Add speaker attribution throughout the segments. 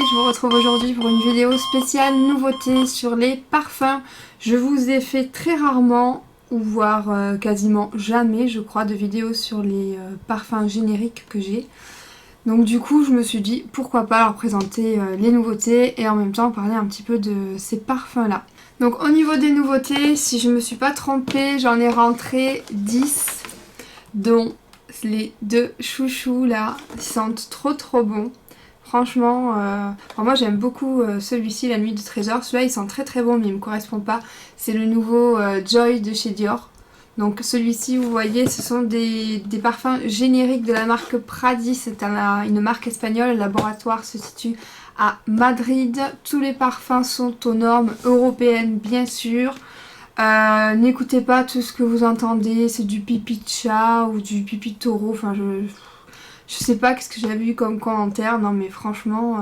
Speaker 1: je vous retrouve aujourd'hui pour une vidéo spéciale nouveauté sur les parfums. Je vous ai fait très rarement, ou voire quasiment jamais je crois, de vidéos sur les parfums génériques que j'ai. Donc du coup je me suis dit pourquoi pas leur présenter les nouveautés et en même temps parler un petit peu de ces parfums là. Donc au niveau des nouveautés, si je me suis pas trompée, j'en ai rentré 10, dont les deux chouchous là, ils sentent trop bon. Franchement, moi j'aime beaucoup celui-ci, La Nuit de Trésor. Celui-là il sent très bon mais il me correspond pas. C'est le nouveau Joy de chez Dior. Donc celui-ci vous voyez, ce sont des parfums génériques de la marque Pradi. C'est une marque espagnole. Le laboratoire se situe à Madrid. Tous les parfums sont aux normes européennes bien sûr. N'écoutez pas tout ce que vous entendez, c'est du pipi de chat ou du pipi de taureau. Enfin je sais pas qu'est-ce que j'ai vu comme commentaire. Non mais franchement,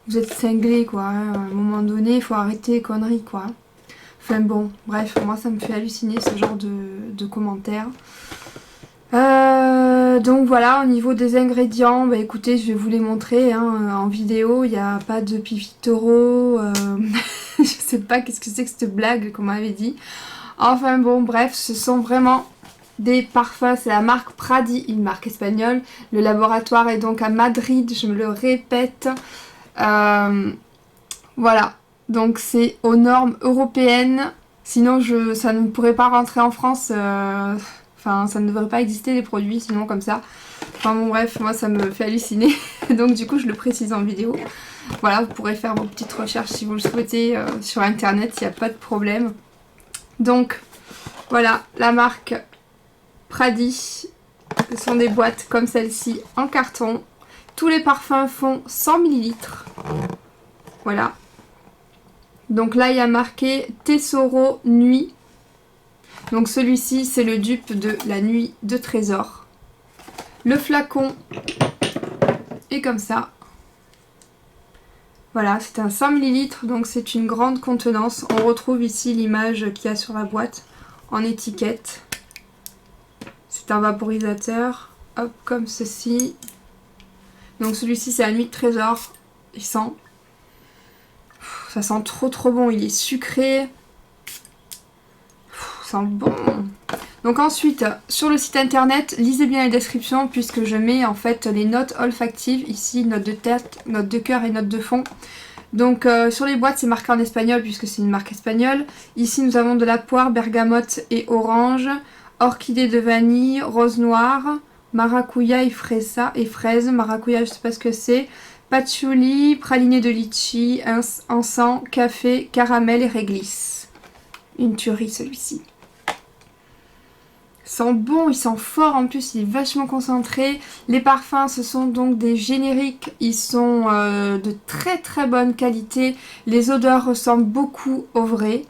Speaker 1: vous êtes cinglés quoi. Hein. À un moment donné, il faut arrêter les conneries quoi. Enfin bon, bref, moi ça me fait halluciner ce genre de commentaires. Donc voilà, au niveau des ingrédients, bah écoutez, je vais vous les montrer hein, en vidéo. Il n'y a pas de pipi de taureau. Je sais pas qu'est-ce que c'est que cette blague qu'on m'avait dit. Enfin bon, bref, ce sont vraiment des parfums. C'est la marque Pradi, une marque espagnole. Le laboratoire est donc à Madrid, je me le répète. Voilà. Donc c'est aux normes européennes, sinon ça ne pourrait pas rentrer en France, enfin ça ne devrait pas exister les produits sinon comme ça. Enfin bon bref, moi ça me fait halluciner, donc du coup je le précise en vidéo. Voilà, vous pourrez faire vos petites recherches si vous le souhaitez sur internet, il n'y a pas de problème. Donc voilà, la marque Pradi, ce sont des boîtes comme celle-ci en carton. Tous les parfums font 100 ml. Voilà. Donc là il y a marqué Tesoro Nuit. Donc celui-ci c'est le dupe de La Nuit de Trésor. Le flacon est comme ça. Voilà, c'est un 100 ml donc c'est une grande contenance. On retrouve ici l'image qu'il y a sur la boîte en étiquette. C'est un vaporisateur, hop comme ceci. Donc celui-ci c'est La Nuit de Trésor. Il sent... Ça sent trop bon, il est sucré. Ça sent bon. Donc ensuite, sur le site internet, lisez bien les descriptions puisque je mets en fait les notes olfactives. Ici, notes de tête, notes de cœur et notes de fond. Donc sur les boîtes, c'est marqué en espagnol puisque c'est une marque espagnole. Ici, nous avons de la poire, bergamote et orange, orchidée de vanille, rose noire, maracuya et fraise. Maracuya, je sais pas ce que c'est. Patchouli, praliné de litchi, encens, café, caramel et réglisse. Une tuerie celui-ci. Il sent bon, il sent fort en plus, il est vachement concentré. Les parfums ce sont donc des génériques, ils sont de très bonne qualité. Les odeurs ressemblent beaucoup au vrai.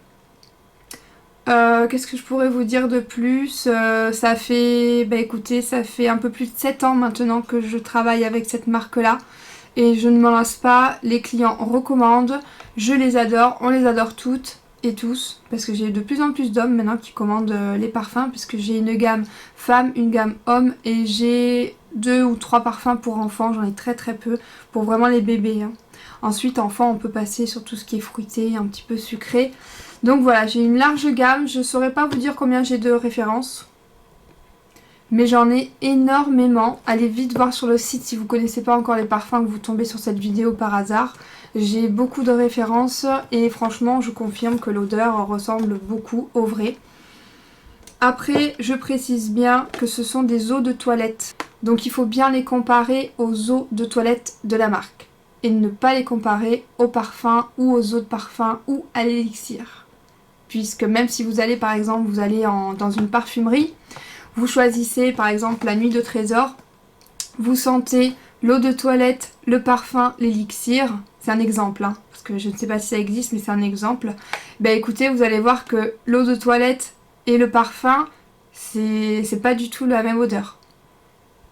Speaker 1: Qu'est-ce que je pourrais vous dire de plus? Ça fait, écoutez, ça fait un peu plus de 7 ans maintenant que je travaille avec cette marque-là. Et je ne m'en lasse pas, les clients recommandent, je les adore, on les adore toutes et tous. Parce que j'ai de plus en plus d'hommes maintenant qui commandent les parfums. Parce que j'ai une gamme femme, une gamme homme et j'ai 2 ou 3 parfums pour enfants. J'en ai très peu pour vraiment les bébés. Hein. Ensuite enfant on peut passer sur tout ce qui est fruité, un petit peu sucré. Donc voilà, j'ai une large gamme, je ne saurais pas vous dire combien j'ai de références. Mais j'en ai énormément. Allez vite voir sur le site si vous ne connaissez pas encore les parfums, que vous tombez sur cette vidéo par hasard. J'ai beaucoup de références et franchement je confirme que l'odeur ressemble beaucoup au vrai. Après je précise bien que ce sont des eaux de toilette. Donc il faut bien les comparer aux eaux de toilette de la marque. Et ne pas les comparer aux parfums ou aux eaux de parfum ou à l'élixir. Puisque même si vous allez par exemple, dans une parfumerie... Vous choisissez par exemple La Nuit de Trésor, vous sentez l'eau de toilette, le parfum, l'élixir, c'est un exemple, hein, parce que je ne sais pas si ça existe mais c'est un exemple. Écoutez, vous allez voir que l'eau de toilette et le parfum, c'est pas du tout la même odeur.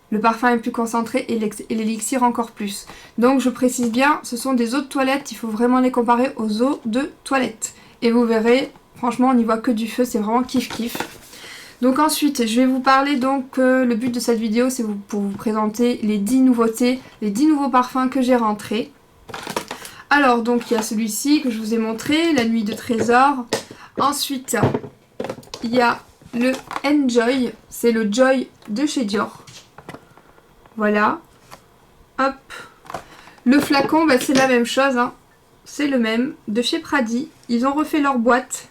Speaker 1: Le parfum est plus concentré et l'élixir encore plus. Donc je précise bien, ce sont des eaux de toilette, il faut vraiment les comparer aux eaux de toilette. Et vous verrez, franchement on n'y voit que du feu, c'est vraiment kiff. Donc ensuite, je vais vous parler donc, le but de cette vidéo c'est pour vous présenter les 10 nouveautés, les 10 nouveaux parfums que j'ai rentrés. Alors donc il y a celui-ci que je vous ai montré, la nuit de trésor. Ensuite il y a le Enjoy, c'est le Joy de chez Dior. Voilà. Hop. Le flacon, bah, c'est la même chose, hein. C'est le même, de chez Pradi. Ils ont refait leur boîte.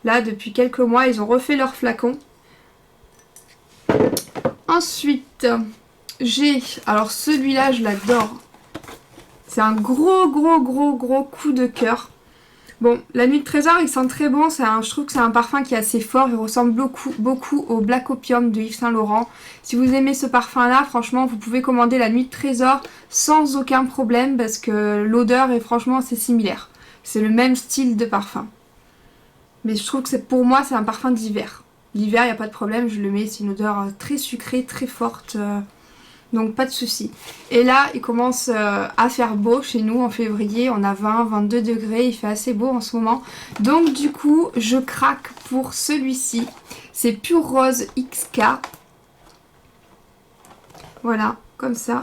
Speaker 1: Là, depuis quelques mois, ils ont refait leur flacon. Ensuite, j'ai... Alors celui-là, je l'adore. C'est un gros coup de cœur. Bon, la nuit de trésor, il sent très bon. Je trouve que c'est un parfum qui est assez fort. Il ressemble beaucoup au Black Opium de Yves Saint Laurent. Si vous aimez ce parfum-là, franchement, vous pouvez commander la nuit de trésor sans aucun problème parce que l'odeur est franchement assez similaire. C'est le même style de parfum. Mais je trouve que pour moi, c'est un parfum d'hiver. L'hiver, il n'y a pas de problème, je le mets. C'est une odeur très sucrée, très forte. Donc pas de souci. Et là, il commence à faire beau chez nous en février. On a 20-22 degrés. Il fait assez beau en ce moment. Donc du coup, je craque pour celui-ci. C'est Pure Rose XK. Voilà, comme ça.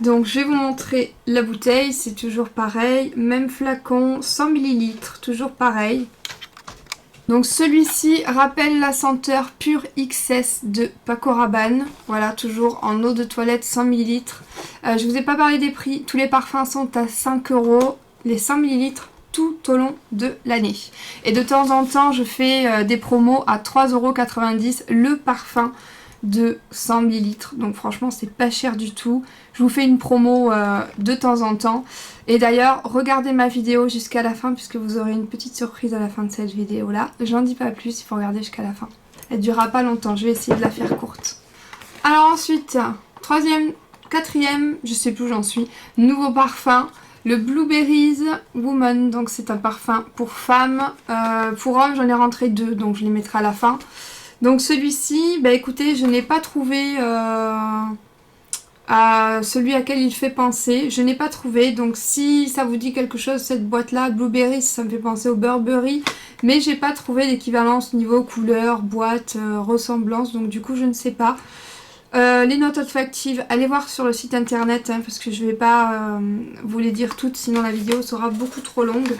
Speaker 1: Donc je vais vous montrer la bouteille. C'est toujours pareil. Même flacon, 100 ml. Toujours pareil. Donc celui-ci rappelle la senteur Pure XS de Paco Rabanne. Voilà, toujours en eau de toilette 100 ml. Je vous ai pas parlé des prix. Tous les parfums sont à 5 €. Les 100 ml tout au long de l'année. Et de temps en temps, je fais des promos à 3,90 € le parfum de 100 ml. Donc franchement, c'est pas cher du tout. Je vous fais une promo de temps en temps. Et d'ailleurs, regardez ma vidéo jusqu'à la fin puisque vous aurez une petite surprise à la fin de cette vidéo là. J'en dis pas plus, il faut regarder jusqu'à la fin. Elle durera pas longtemps, je vais essayer de la faire courte. Alors ensuite, troisième, quatrième, je sais plus où j'en suis, nouveau parfum. Le Blueberries Woman, donc c'est un parfum pour femmes. Pour hommes, j'en ai rentré 2, donc je les mettrai à la fin. Donc celui-ci, bah écoutez, je n'ai pas trouvé... à celui à quel il fait penser. Je n'ai pas trouvé, donc si ça vous dit quelque chose, cette boîte là, Blueberry, ça me fait penser au Burberry, mais j'ai pas trouvé d'équivalence niveau couleur, boîte, ressemblance, donc du coup je ne sais pas. Les notes olfactives, allez voir sur le site internet, hein, parce que je vais pas vous les dire toutes, sinon la vidéo sera beaucoup trop longue.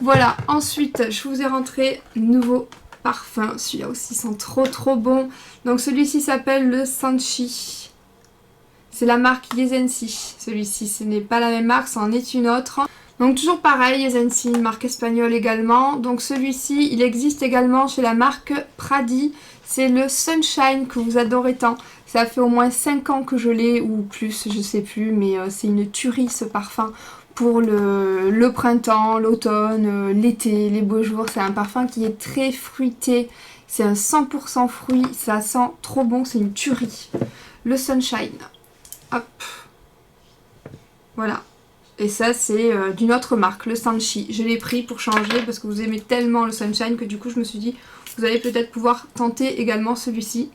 Speaker 1: Voilà, ensuite je vous ai rentré nouveau parfum, celui-là aussi sent trop bon. Donc celui-ci s'appelle le Sanchi. C'est la marque Yesensi, celui-ci, ce n'est pas la même marque, c'en est une autre. Donc toujours pareil, Yesensi, une marque espagnole également. Donc celui-ci, il existe également chez la marque Pradi. C'est le Sunshine que vous adorez tant. Ça fait au moins 5 ans que je l'ai, ou plus, je sais plus, mais c'est une tuerie ce parfum. Pour le printemps, l'automne, l'été, les beaux jours, c'est un parfum qui est très fruité. C'est un 100% fruit, ça sent trop bon, c'est une tuerie. Le Sunshine. Hop, voilà. Et ça c'est d'une autre marque, le Sanchi. Je l'ai pris pour changer parce que vous aimez tellement le Sunshine que du coup je me suis dit vous allez peut-être pouvoir tenter également celui-ci.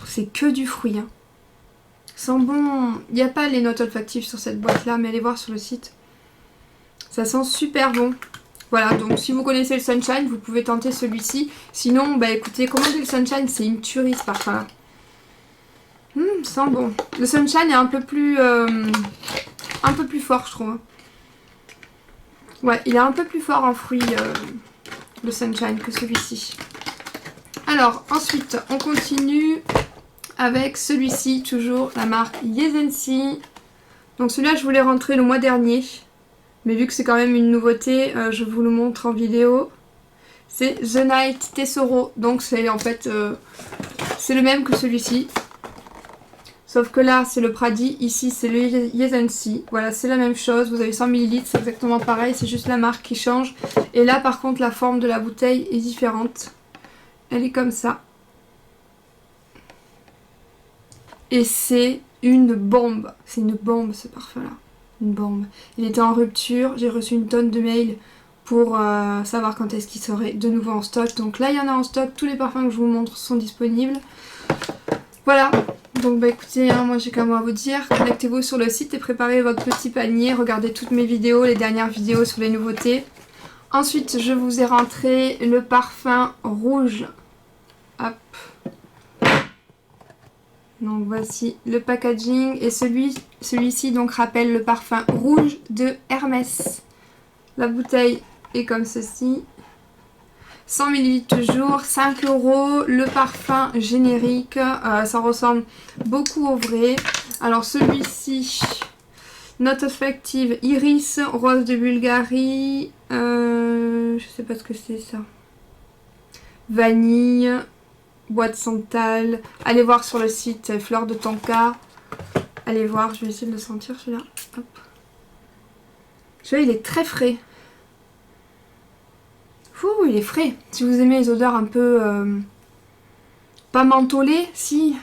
Speaker 1: C'est que du fruit, hein. Sent bon. Il n'y a pas les notes olfactives sur cette boîte là, mais allez voir sur le site. Ça sent super bon. Voilà, donc si vous connaissez le Sunshine, vous pouvez tenter celui-ci. Sinon, bah écoutez, commandez le Sunshine, c'est une tuerie ce parfum là. Sent bon. Le Sunshine est un peu plus fort, je trouve. Ouais, il est un peu plus fort en fruits, le Sunshine, que celui-ci. Alors, ensuite, on continue avec celui-ci, toujours la marque Yesensi. Donc celui-là, je voulais rentrer le mois dernier. Mais vu que c'est quand même une nouveauté, je vous le montre en vidéo. C'est The Night Tesoro. Donc c'est en fait, c'est le même que celui-ci. Sauf que là, c'est le Pradi, ici, c'est le Yesensi. Voilà, c'est la même chose. Vous avez 100 ml, c'est exactement pareil. C'est juste la marque qui change. Et là, par contre, la forme de la bouteille est différente. Elle est comme ça. Et c'est une bombe. C'est une bombe, ce parfum-là. Une bombe. Il était en rupture. J'ai reçu une tonne de mails pour savoir quand est-ce qu'il serait de nouveau en stock. Donc là, il y en a en stock. Tous les parfums que je vous montre sont disponibles. Voilà. Donc bah écoutez, hein, moi j'ai qu'un mot à vous dire, connectez-vous sur le site et préparez votre petit panier, regardez toutes mes vidéos, les dernières vidéos sur les nouveautés. Ensuite je vous ai rentré le parfum rouge. Hop. Donc voici le packaging et celui-ci donc rappelle le parfum rouge de Hermès. La bouteille est comme ceci. 100 ml toujours, 5 €. Le parfum générique, ça ressemble beaucoup au vrai. Alors celui-ci, Note Effective Iris, Rose de Bulgarie. Je sais pas ce que c'est ça. Vanille, bois de santal. Allez voir sur le site Fleur de Tonka. Allez voir, je vais essayer de le sentir celui-là. Celui-là, il est très frais. Ouh, il est frais. Si vous aimez les odeurs un peu... pas mentholées, si.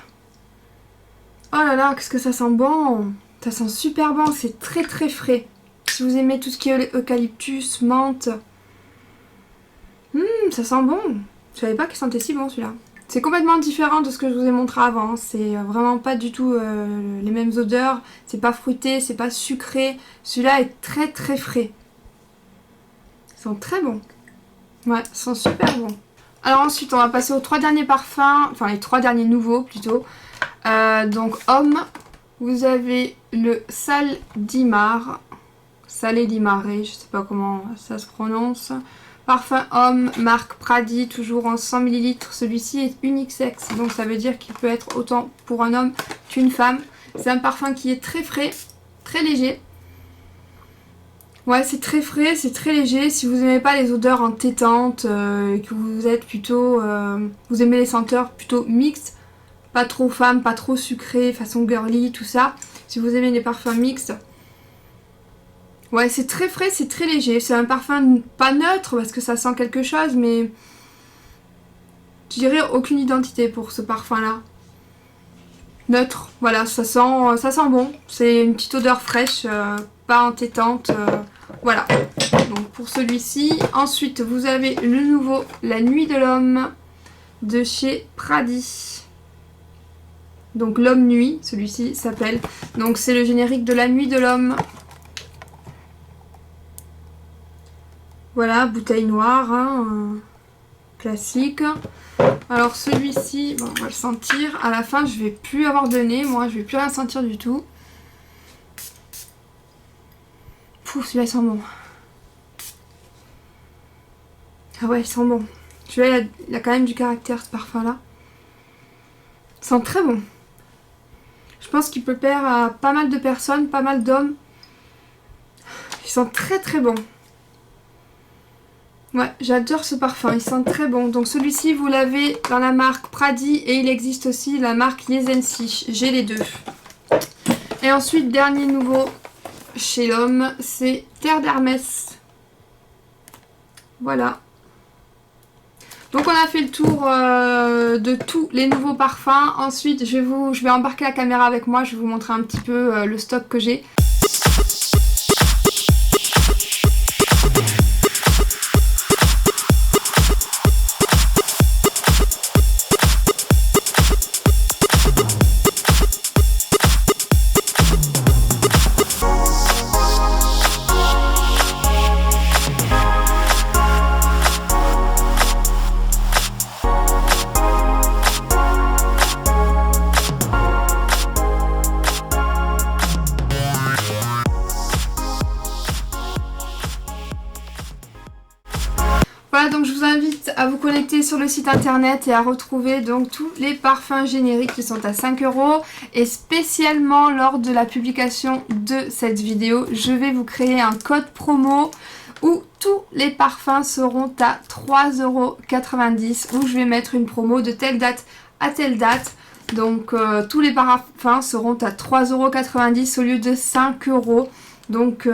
Speaker 1: Oh là là, qu'est-ce que ça sent bon. Ça sent super bon, c'est très très frais. Si vous aimez tout ce qui est eucalyptus, menthe. Ça sent bon. Je savais pas qu'il sentait si bon celui-là. C'est complètement différent de ce que je vous ai montré avant. C'est vraiment pas du tout les mêmes odeurs. C'est pas fruité, c'est pas sucré. Celui-là est très très frais. Ils sont très bons. Ouais, ils sont super bons. Alors ensuite, on va passer aux 3 derniers parfums. Enfin, les 3 derniers nouveaux plutôt. Donc, homme. Vous avez le Saldimar. Salé di Mare, je sais pas comment ça se prononce. Parfum homme, marque Pradi, toujours en 100 ml. Celui-ci est unisexe, donc ça veut dire qu'il peut être autant pour un homme qu'une femme. C'est un parfum qui est très frais, très léger. Ouais, c'est très frais, c'est très léger. Si vous n'aimez pas les odeurs entêtantes, que vous êtes plutôt... vous aimez les senteurs plutôt mixtes, pas trop femme, pas trop sucré, façon girly, tout ça. Si vous aimez les parfums mixtes... Ouais, c'est très frais, c'est très léger. C'est un parfum pas neutre parce que ça sent quelque chose, mais je dirais aucune identité pour ce parfum-là. Neutre, voilà, ça sent bon. C'est une petite odeur fraîche, pas entêtante. Voilà, donc pour celui-ci. Ensuite, vous avez le nouveau La Nuit de l'Homme de chez Pradi. Donc L'Homme Nuit, celui-ci s'appelle. Donc c'est le générique de La Nuit de l'Homme. Voilà, bouteille noire, hein, classique. Alors celui-ci, bon, on va le sentir. À la fin, je vais plus avoir de nez, moi, je vais plus rien sentir du tout. Pouf, celui-là, il sent bon. Ah ouais, il sent bon. Celui-là, il a quand même du caractère, ce parfum-là. Il sent très bon. Je pense qu'il peut plaire à pas mal de personnes, pas mal d'hommes. Il sent très très bon. Ouais, j'adore ce parfum, il sent très bon. Donc celui-ci, vous l'avez dans la marque Pradi et il existe aussi la marque Yesensi. J'ai les deux. Et ensuite, dernier nouveau chez l'homme, c'est Terre d'Hermès. Voilà. Donc on a fait le tour de tous les nouveaux parfums. Ensuite, je vais embarquer la caméra avec moi, je vais vous montrer un petit peu le stock que j'ai. Voilà, donc je vous invite à vous connecter sur le site internet et à retrouver donc tous les parfums génériques qui sont à 5 € et spécialement lors de la publication de cette vidéo, je vais vous créer un code promo où tous les parfums seront à 3,90 € où je vais mettre une promo de telle date à telle date. Donc tous les parfums seront à 3,90 € au lieu de 5 €. Donc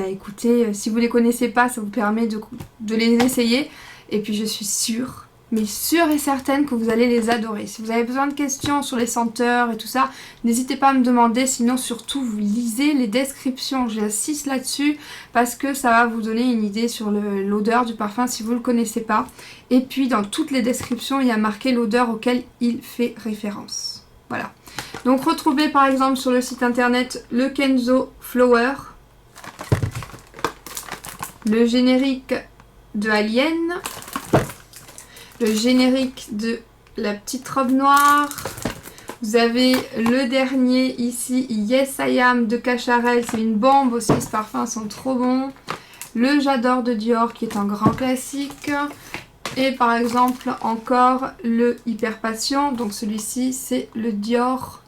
Speaker 1: écoutez, si vous les connaissez pas, ça vous permet de les essayer. Et puis je suis sûre, mais sûre et certaine que vous allez les adorer. Si vous avez besoin de questions sur les senteurs et tout ça, n'hésitez pas à me demander. Sinon surtout vous lisez les descriptions, j'insiste là-dessus parce que ça va vous donner une idée sur l'odeur du parfum si vous ne le connaissez pas. Et puis dans toutes les descriptions, il y a marqué l'odeur auquel il fait référence. Voilà. Donc retrouvez par exemple sur le site internet le Kenzo Flower, le générique de Alien, le générique de la petite robe noire, Vous avez le dernier ici, Yes I Am de Cacharel. C'est une bombe aussi, ce parfum sont trop bons. Le J'adore de Dior qui est un grand classique. Et par exemple encore le Hyper Passion. Donc celui-ci c'est le Dior.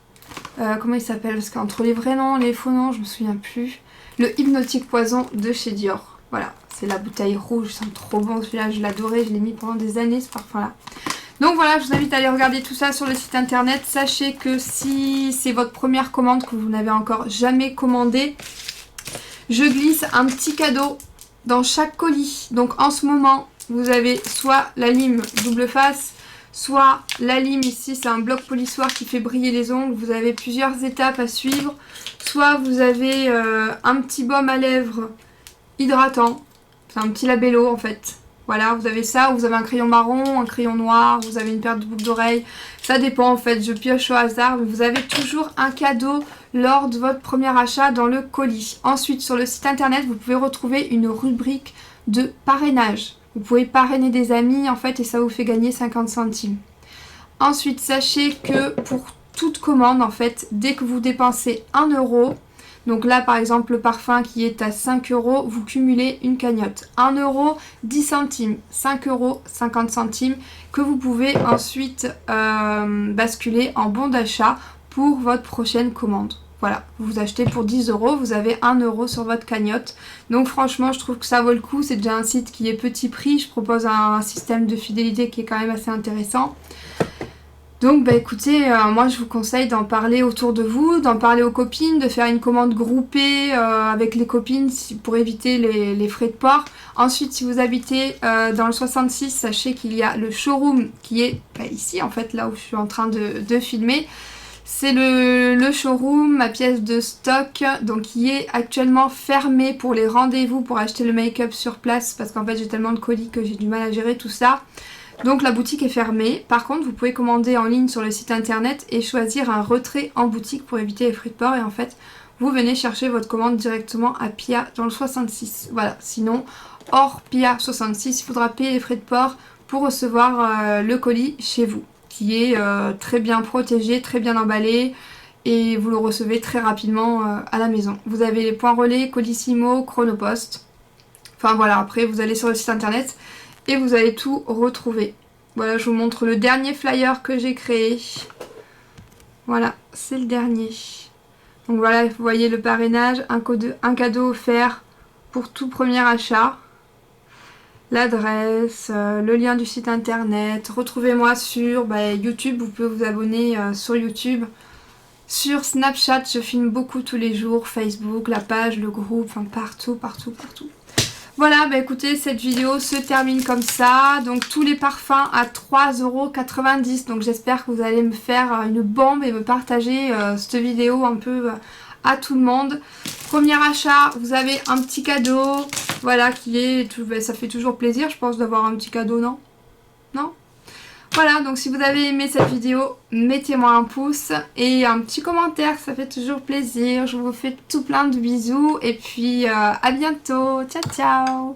Speaker 1: Comment il s'appelle? Parce qu'entre les vrais noms et les faux noms je me souviens plus. Le Hypnotique Poison de chez Dior. Voilà, c'est la bouteille rouge, c'est trop bon celui-là, je l'adorais, je l'ai mis pendant des années ce parfum-là. Donc voilà, je vous invite à aller regarder tout ça sur le site internet. Sachez que si c'est votre première commande, que vous n'avez encore jamais commandé, je glisse un petit cadeau dans chaque colis. Donc en ce moment, vous avez soit la lime double face, soit la lime ici, c'est un bloc polissoir qui fait briller les ongles. Vous avez plusieurs étapes à suivre. Soit vous avez un petit baume à lèvres hydratant. C'est un petit labello en fait. Voilà, vous avez ça, ou vous avez un crayon marron, un crayon noir, vous avez une paire de boucles d'oreilles. Ça dépend en fait, je pioche au hasard. Mais vous avez toujours un cadeau lors de votre premier achat dans le colis. Ensuite, sur le site internet, vous pouvez retrouver une rubrique de parrainage. Vous pouvez parrainer des amis en fait et ça vous fait gagner 50 centimes. Ensuite, sachez que pour toute commande en fait, dès que vous dépensez 1 euro, donc là par exemple le parfum qui est à 5 euros, vous cumulez une cagnotte. 1 euro, 10 centimes, 5 euros, 50 centimes que vous pouvez ensuite basculer en bon d'achat pour votre prochaine commande. Voilà, vous achetez pour 10 euros, vous avez 1 euro sur votre cagnotte. Donc franchement, je trouve que ça vaut le coup. C'est déjà un site qui est petit prix. Je propose un système de fidélité qui est quand même assez intéressant. Donc bah écoutez, moi je vous conseille d'en parler autour de vous, d'en parler aux copines, de faire une commande groupée avec les copines pour éviter les frais de port. Ensuite, si vous habitez dans le 66, sachez qu'il y a le showroom qui est ici en fait, là où je suis en train de filmer. C'est le showroom, ma pièce de stock, donc qui est actuellement fermé pour les rendez-vous pour acheter le make-up sur place parce qu'en fait j'ai tellement de colis que j'ai du mal à gérer tout ça. Donc la boutique est fermée. Par contre, vous pouvez commander en ligne sur le site internet et choisir un retrait en boutique pour éviter les frais de port. Et en fait, vous venez chercher votre commande directement à Pia dans le 66. Voilà, sinon, hors Pia 66, il faudra payer les frais de port pour recevoir le colis chez vous, qui est très bien protégé, très bien emballé et vous le recevez très rapidement à la maison. Vous avez les points relais, Colissimo, Chronopost. Enfin voilà, après vous allez sur le site internet et vous allez tout retrouver. Voilà, je vous montre le dernier flyer que j'ai créé. Voilà, c'est le dernier. Donc voilà, vous voyez le parrainage, un cadeau offert pour tout premier achat. L'adresse, le lien du site internet. Retrouvez-moi sur YouTube, vous pouvez vous abonner sur YouTube. Sur Snapchat, je filme beaucoup tous les jours. Facebook, la page, le groupe, enfin partout. Voilà, écoutez, cette vidéo se termine comme ça. Donc tous les parfums à 3,90 €. Donc j'espère que vous allez me faire une bombe et me partager cette vidéo un peu à tout le monde. Premier achat, vous avez un petit cadeau. Voilà, qui est... ça fait toujours plaisir, je pense, d'avoir un petit cadeau, non? Non? Voilà, donc si vous avez aimé cette vidéo, mettez-moi un pouce et un petit commentaire, ça fait toujours plaisir. Je vous fais tout plein de bisous et puis à bientôt. Ciao, ciao!